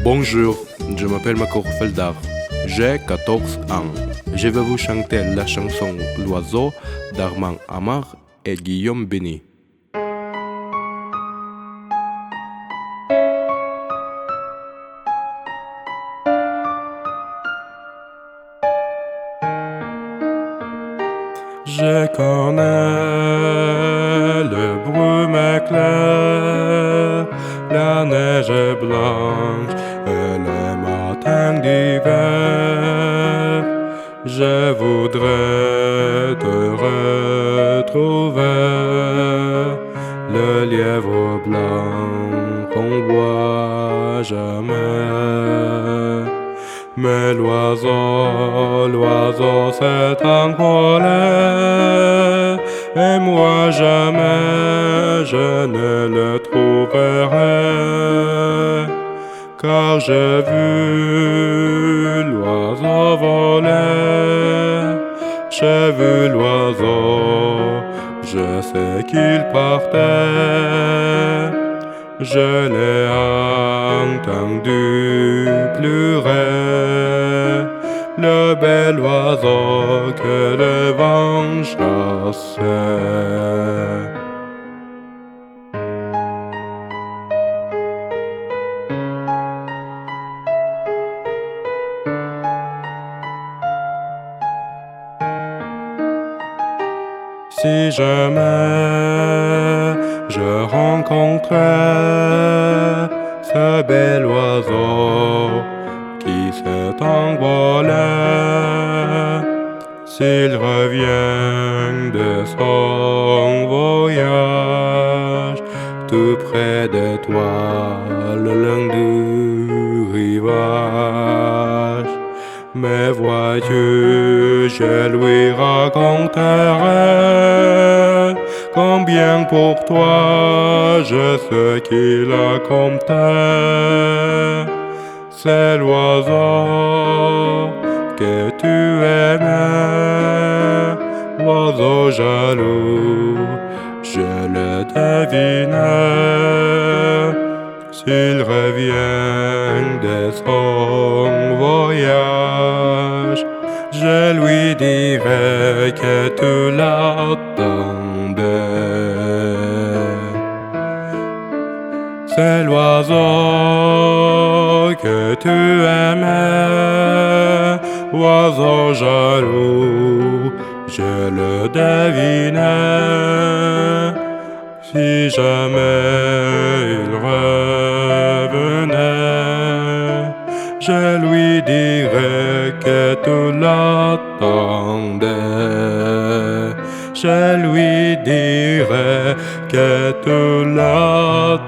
Bonjour, je m'appelle Makor Feldar. J'ai 14 ans. Je vais vous chanter la chanson L'oiseau d'Armand Amar et Guillaume Béni. Je connais le brume éclair, la neige blanche et les matins d'hiver. Je voudrais te retrouver, le lièvre blanc qu'on voit jamais. Mais l'oiseau s'est envolé, et moi jamais je ne le trouverai, car j'ai vu l'oiseau voler, j'ai vu l'oiseau, je sais qu'il partait. Je l'ai entendu pleurer, le bel oiseau que le vent chassait. Si jamais je rencontrais ce bel oiseau qui s'est envolé, s'il revient de son voyage tout près de toi le long du rivage, mais vois-tu, je lui raconterai combien pour toi je sais qu'il a compté. C'est l'oiseau que tu aimais, l'oiseau jaloux, je le devinais. S'il revient de son voyage, je lui dirai que tu l'attendais. C'est l'oiseau que tu aimais, oiseau jaloux, je le devinais. Si jamais il revenait, je lui dirais que tu l'attendais. Je lui dirais que tu l'attendais.